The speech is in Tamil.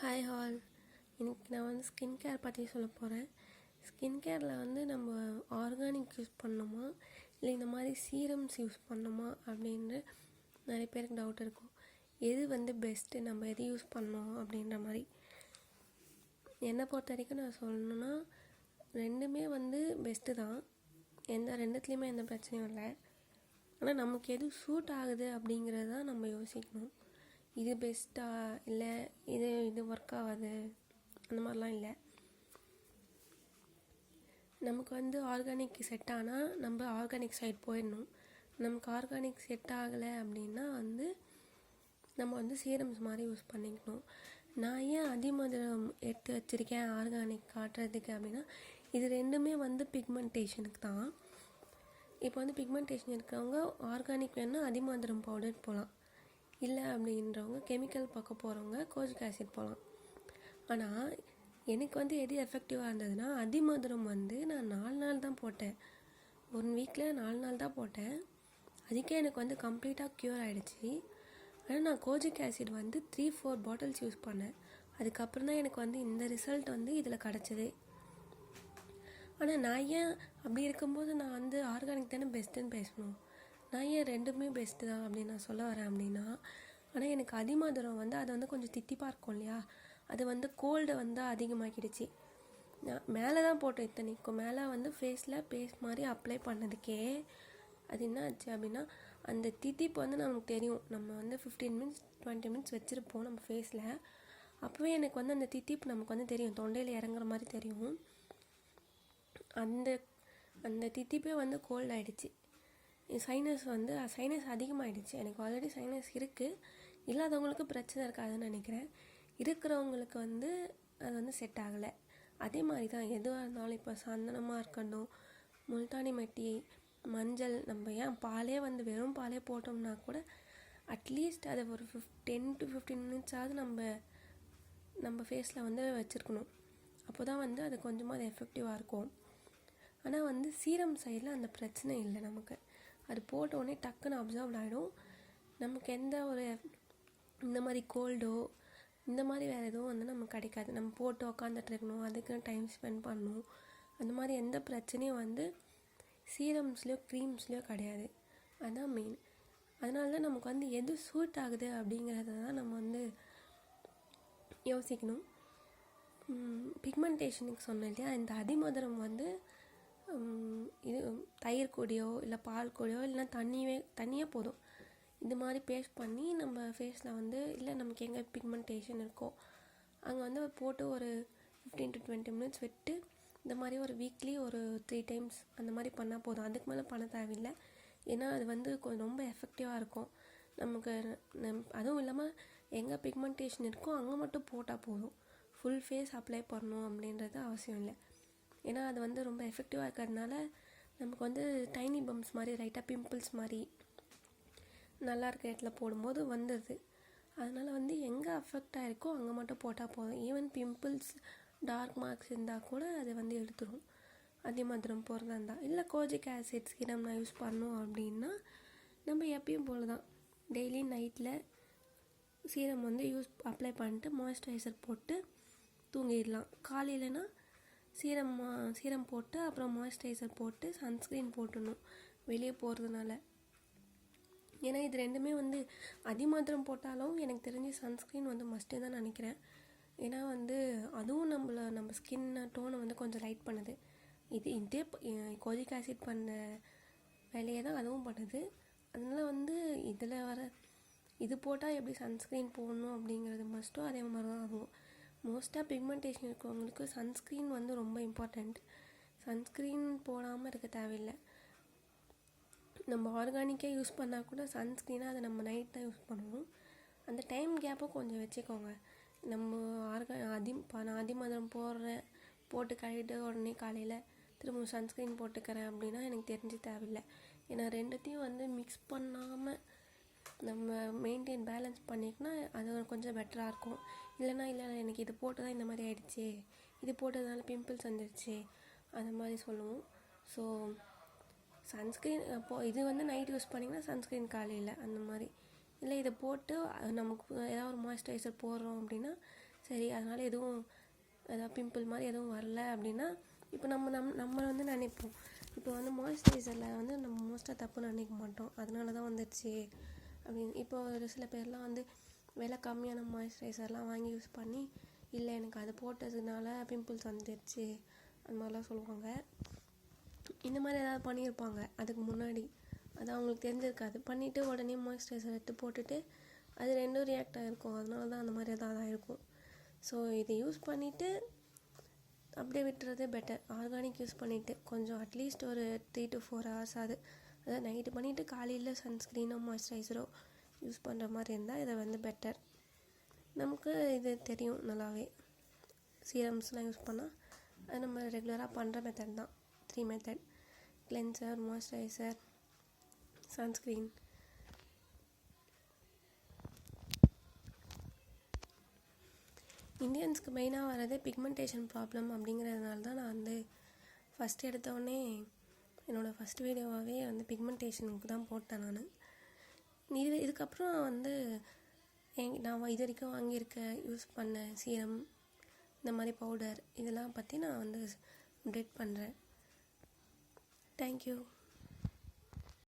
Hi hall. இன்னைக்கு நான் வந்து ஸ்கின் கேர் பற்றி சொல்ல போகிறேன். ஸ்கின் கேரில் வந்து நம்ம ஆர்கானிக் யூஸ் பண்ணணுமா இல்லை இந்த மாதிரி சீரம்ஸ் யூஸ் பண்ணணுமா அப்படின்ற நிறைய பேருக்கு டவுட் இருக்கும். எது வந்து பெஸ்ட்டு, நம்ம எது யூஸ் பண்ணணும் அப்படின்ற மாதிரி. என்னை பொறுத்த வரைக்கும் நான் சொல்லணுன்னா ரெண்டுமே வந்து பெஸ்ட்டு தான். ரெண்டுத்துலேயுமே எந்த பிரச்சனையும் இல்லை. ஆனால் நமக்கு எது சூட் ஆகுது அப்படிங்கிறது தான் நம்ம யோசிக்கணும். இது பெஸ்ட்டா இல்லை இது ஒர்க் ஆகாது அந்த மாதிரிலாம் இல்லை. நமக்கு வந்து ஆர்கானிக் செட் ஆனால் நம்ம ஆர்கானிக் சைட் போயிடணும். நமக்கு ஆர்கானிக் செட் ஆகலை அப்படின்னா வந்து நம்ம வந்து சீரம்ஸ் மாதிரி யூஸ் பண்ணிக்கணும். நான் ஏன் அதிமதுரம் எடுத்து வச்சுருக்கேன் ஆர்கானிக் காட்டுறதுக்கு அப்படின்னா, இது ரெண்டுமே வந்து பிக்மெண்டேஷனுக்கு தான். இப்போ வந்து பிக்மெண்டேஷன் இருக்கிறவங்க ஆர்கானிக் வேணுன்னா அதிமதுரம் பவுடர் போகலாம். இல்லை அப்படின்றவங்க கெமிக்கல் பக்கம் போகிறவங்க கோஜிக் ஆசிட் போகலாம். ஆனால் எனக்கு வந்து எது எஃபெக்டிவாக இருந்ததுன்னா, அதிமதுரம் வந்து நான் 4 நாள் தான் போட்டேன். 1 வீக்கில் 4 நாள் தான் போட்டேன். அதுக்கே எனக்கு வந்து கம்ப்ளீட்டாக க்யூர் ஆகிடுச்சி. ஆனால் நான் கோஜிக் ஆசிட் வந்து 3-4 பாட்டில்ஸ் யூஸ் பண்ணேன். அதுக்கப்புறம் தான் எனக்கு வந்து இந்த ரிசல்ட் வந்து இதில் கிடச்சிது. ஆனால் நான் ஏன் அப்படி இருக்கும்போது நான் வந்து ஆர்கானிக் தானே பெஸ்ட்டுன்னு பேசணும். நான் ஏன் ரெண்டுமே பெஸ்ட்டு தான் அப்படின்னு நான் சொல்ல வரேன் அப்படின்னா, ஆனால் எனக்கு அதிமதுரம் வந்து அது வந்து கொஞ்சம் தித்திப்பாக இருக்கும் இல்லையா, அது வந்து கோல்டை வந்து அதிகமாக்கிடுச்சு. நான் மேலே தான் போட்டேன், இத்தனைக்கும் மேலே வந்து ஃபேஸில் பேஸ்ட் மாதிரி அப்ளை பண்ணதுக்கே அது என்ன ஆச்சு அப்படின்னா, அந்த தித்திப்பு வந்து நமக்கு தெரியும். நம்ம வந்து 15 மினிட்ஸ் 20 மினிட்ஸ் வச்சுருப்போம் நம்ம ஃபேஸில். அப்போவே எனக்கு வந்து அந்த தித்திப்பு நமக்கு வந்து தெரியும், தொண்டையில் இறங்குற மாதிரி தெரியும். அந்த தித்திப்பே வந்து கோல்ட் ஆகிடுச்சு. சைனஸ் அதிகமாகிடுச்சு. எனக்கு ஆல்ரெடி சைனஸ் இருக்குது. இல்லாதவங்களுக்கு பிரச்சனை இருக்காதுன்னு நினைக்கிறேன். இருக்கிறவங்களுக்கு வந்து அது வந்து செட் ஆகலை. அதே மாதிரி தான் எதுவாக இருந்தாலும், இப்போ சந்தனமாக இருக்கட்டும், முல்தானி மெட்டி, மஞ்சள், நம்ம ஏன் பாலே வந்து வெறும் பாலே போட்டோம்னா கூட அட்லீஸ்ட் அதை ஒரு 10 to 15 மினிட்ஸாவது நம்ம ஃபேஸில் வந்து வச்சுருக்கணும். அப்போ தான் வந்து அது கொஞ்சமாக அது எஃபெக்டிவாக இருக்கும். ஆனால் வந்து சீரம் சைடில் அந்த பிரச்சனை இல்லை. நமக்கு அது போட்டோடனே டக்குன்னு அப்சர்வ் ஆகிடும். நமக்கு எந்த ஒரு இந்த மாதிரி கோல்டோ இந்த மாதிரி வேறு எதுவும் வந்து நமக்கு கிடைக்காது. நம்ம போட்டு உக்காந்துட்டு இருக்கணும், அதுக்குன்னு டைம் ஸ்பெண்ட் பண்ணணும், அந்த மாதிரி எந்த பிரச்சனையும் வந்து சீரம்ஸ்லையோ க்ரீம்ஸ்லையோ கிடையாது. அதுதான் மெயின். அதனால தான் நமக்கு வந்து எது சூட் ஆகுது அப்படிங்கிறத தான் நம்ம வந்து யோசிக்கணும். பிக்மெண்டேஷனுக்கு சொன்னேன் இல்லையா, இந்த அதிமதுரம் வந்து இது தயிர் கூடயோ இல்லை பால் கூடயோ இல்லைனா தண்ணியே போதும். இது மாதிரி பேஸ்ட் பண்ணி நம்ம ஃபேஸில் வந்து, இல்லை நமக்கு எங்கே பிக்மெண்டேஷன் இருக்கோ அங்கே வந்து போட்டு ஒரு 15 to 20 மினிட்ஸ் விட்டு இந்த மாதிரி ஒரு வீக்லி ஒரு 3 டைம்ஸ் அந்த மாதிரி பண்ணால் போதும். அதுக்கு மேலே பண்ண தேவையில்லை. ஏன்னா அது வந்து கொஞ்சம் ரொம்ப எஃபெக்டிவாக இருக்கும் நமக்கு. அதுவும் இல்லாமல் எங்கே பிக்மெண்டேஷன் இருக்கோ அங்கே மட்டும் போட்டால் போதும். ஃபுல் ஃபேஸ் அப்ளை பண்ணணும் அப்படின்றது அவசியம் இல்லை. ஏன்னா அது வந்து ரொம்ப எஃபெக்டிவாக இருக்கிறதுனால நமக்கு வந்து டைனி பம்ப்ஸ் மாதிரி, ரைட்டாக பிம்பிள்ஸ் மாதிரி நல்லா இருக்க இடத்துல போடும்போது வந்துடுது. அதனால் வந்து எங்கே அஃபெக்ட் ஆகிருக்கோ அங்கே மட்டும் போட்டால் போதும். ஈவன் பிம்பிள்ஸ், டார்க் மார்க்ஸ் இருந்தால் கூட அதை வந்து எடுத்துரும் அதிமதுரம் போகிறதா இருந்தால். இல்லை கோஜிக் ஆசிட் சீரம் நான் யூஸ் பண்ணோம் அப்படின்னா, நம்ம எப்பயும் போல் தான் டெய்லி நைட்டில் சீரம் வந்து அப்ளை பண்ணிட்டு மாய்ஸ்சரைசர் போட்டு தூங்கிடலாம். காலையிலனா சீரம் போட்டு அப்புறம் மாய்ஸ்சரைசர் போட்டு சன்ஸ்க்ரீன் போட்டுடணும் வெளியே போகிறதுனால. ஏன்னா இது ரெண்டுமே வந்து அதிமதுரம் போட்டாலும் எனக்கு தெரிஞ்சு சன்ஸ்க்ரீன் வந்து மஸ்ட்டு தான் நினைக்கிறேன். ஏன்னா வந்து அதுவும் நம்ம ஸ்கின் டோனை வந்து கொஞ்சம் லைட் பண்ணுது. இதே கோஜிக் ஆசிட் பண்ண வேலையை தான் அதுவும் பண்ணுது. அதனால் வந்து இதில் இது போட்டால் எப்படி சன்ஸ்க்ரீன் போடணும் அப்படிங்கிறது மஸ்ட்டோ அதே மாதிரி தான் அதுவும். மோஸ்ட்டாக பிக்மெண்டேஷன் இருக்கிறவங்களுக்கு சன்ஸ்க்ரீன் வந்து ரொம்ப இம்பார்ட்டண்ட். சன்ஸ்க்ரீன் போடாமல் இருக்க தேவையில்லை. நம்ம ஆர்கானிக்கே யூஸ் பண்ணால் கூட சன்ஸ்க்ரீனாக அதை நம்ம நைட் தான் யூஸ் பண்ணணும். அந்த டைம் கேப்பும் கொஞ்சம் வச்சுக்கோங்க. நம்ம நான் அதிமதுரம் போட்டு கழுவிட்டு உடனே காலையில் திரும்ப சன்ஸ்க்ரீன் போட்டுக்கிறேன் அப்படின்னா எனக்கு தெரிஞ்சு தேவையில்லை. ஏன்னா ரெண்டுத்தையும் வந்து மிக்ஸ் பண்ணாமல் நம்ம மெயின்டைன் பேலன்ஸ் பண்ணிக்கனா அது கொஞ்சம் பெட்டராக இருக்கும். இல்லை எனக்கு இது போட்டு தான் இந்த மாதிரி ஆகிடுச்சு, இது போட்டதுனால பிம்பிள்ஸ் வந்துடுச்சு அந்த மாதிரி சொல்லுவோம். ஸோ சன்ஸ்க்ரீன் இது வந்து நைட் யூஸ் பண்ணிங்கன்னா சன்ஸ்க்ரீன் காலையில் அந்த மாதிரி. இல்லை இதை போட்டு நமக்கு ஏதாவது ஒரு மாய்ஸ்சரைசர் போடுறோம் அப்படின்னா சரி அதனால் எதுவும் ஏதாவது பிம்பிள் மாதிரி எதுவும் வரல அப்படின்னா இப்போ நம்ம வந்து நினைப்போம், இப்போ வந்து மாய்ஸ்சரைசரில் வந்து நம்ம மோஸ்ட்டாக தப்பு நினைக்க மாட்டோம், அதனால தான் வந்துடுச்சு அப்படின்னு. இப்போ ஒரு சில பேர்லாம் வந்து விலை கம்மியான மாய்ஸ்சரைசர்லாம் வாங்கி யூஸ் பண்ணி, இல்லை எனக்கு அது போட்டதுனால பிம்பிள்ஸ் வந்துடுச்சு அந்த மாதிரிலாம் சொல்லுவாங்க. இந்த மாதிரி ஏதாவது பண்ணியிருப்பாங்க அதுக்கு முன்னாடி, அது அவங்களுக்கு தெரிஞ்சிருக்காது. பண்ணிவிட்டு உடனே மாய்ஸ்சரைசர் எடுத்து போட்டுட்டு அது ரெண்டும் ரியாக்ட் ஆகிருக்கும், அதனால தான் அந்த மாதிரி ஏதாவது ஆகிருக்கும். ஸோ இதை யூஸ் பண்ணிவிட்டு அப்படியே விட்டுறது பெட்டர். ஆர்கானிக் யூஸ் பண்ணிவிட்டு கொஞ்சம் அட்லீஸ்ட் ஒரு 3 to 4 hours அதாவது நைட்டு பண்ணிவிட்டு காலையில் சன்ஸ்க்ரீனோ மாய்ஸ்சரைசரோ யூஸ் பண்ணுற மாதிரி இருந்தால் இதை வந்து பெட்டர். நமக்கு இது தெரியும் நல்லாவே, சீரம்ஸ்லாம் யூஸ் பண்ணால் அது நம்ம ரெகுலராக பண்ணுற மெத்தட் தான். 3 மெத்தட்: கிளென்சர், மாய்ஸ்சரைசர், சன்ஸ்க்ரீன். இந்தியன்ஸ்க்கு மெயினாக வர்றது பிக்மெண்டேஷன் ப்ராப்ளம் அப்படிங்கிறதுனால தான் நான் வந்து ஃபஸ்ட்டு எடுத்தோடனே என்னோடய ஃபஸ்ட் வீடியோவாகவே வந்து பிக்மெண்டேஷனுக்கு தான் போட்டேன் நான். இதுக்கப்புறம் வந்து நான் இது வரைக்கும் வாங்கியிருக்க யூஸ் பண்ண சீரம், இந்த மாதிரி பவுடர், இதெல்லாம் பற்றி நான் வந்து அப்டேட் பண்ணுறேன். தேங்க்யூ.